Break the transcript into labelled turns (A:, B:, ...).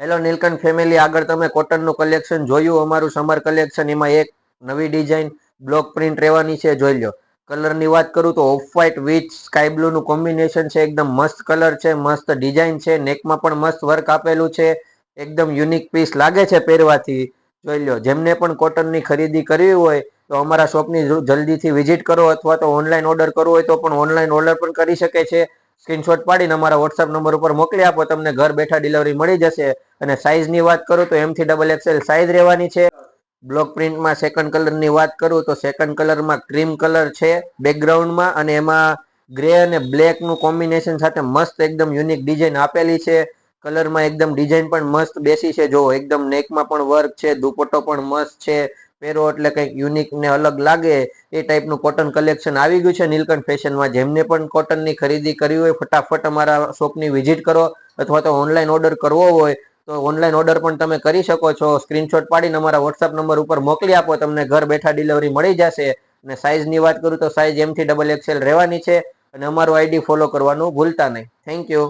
A: Hello Nilkanth family, આગળ તમે કોટનનું collection જોયું, અમારું સમર કલેક્શન. એમાં એક નવી ડિઝાઇન બ્લોક પ્રિન્ટ રહેવાની છે, જોઈ લો. કલરની વાત કરું તો ઓફ વ્હાઇટ વિથ સ્કાય બ્લુનું કોમ્બિનેશન છે. એકદમ મસ્ત કલર છે, મસ્ત ડિઝાઇન છે. નેકમાં પણ મસ્ત વર્ક આપેલું છે. એકદમ યુનિક પીસ લાગે છે પહેરવાથી. જોઈ લો, જેમને પણ કોટનની ખરીદી કરવી હોય તો અમારા શોપની જલ્દીથી વિઝિટ કરો, અથવા તો ઓનલાઈન ઓર્ડર કરવો હોય તો પણ ઓનલાઈન ઓર્ડર પણ કરી શકે છે. સ્ક્રીનશોટ પાડીને અમારા વોટ્સઅપ નંબર ઉપર મોકલી આપો, તમને ઘર બેઠા ડિલિવરી મળી જશે. અને સાઇઝની વાત કરું તો M થી XXL સાઇઝ રહેવાની છે. બ્લોક પ્રિન્ટમાં સેકન્ડ કલરની વાત કરું તો સેકન્ડ કલરમાં ક્રીમ કલર છે બેકગ્રાઉન્ડમાં, અને એમાં ગ્રે અને બ્લેકનું કોમ્બિનેશન સાથે મસ્ત એકદમ યુનિક ડિઝાઇન આપેલી છે. કલરમાં એકદમ ડિઝાઇન પણ મસ્ત બેસી છે. જો એકદમ નેકમાં પણ વર્ક છે, દુપટ્ટો પણ મસ્ત છે. પહેરો એટલે કંઈક યુનિક ને અલગ લાગે એ ટાઈપનું કોટન કલેક્શન આવી ગયું છે નીલકંઠ ફેશનમાં. જેમને પણ કોટનની ખરીદી કરવી હોય ફટાફટ અમારા શોપની વિઝિટ કરો, અથવા તો ઓનલાઈન ઓર્ડર કરવો હોય તો ઓનલાઈન ઓર્ડર પણ તમે કરી શકો છો. સ્ક્રીનશોટ પાડીને અમારા વોટ્સઅપ નંબર ઉપર મોકલી આપો, તમને ઘર બેઠા ડિલિવરી મળી જશે. અને સાઇઝની વાત કરું તો સાઇઝ M થી XXL રહેવાની છે. અને અમારું આઈડી ફોલો કરવાનું ભૂલતા નહીં. Thank you.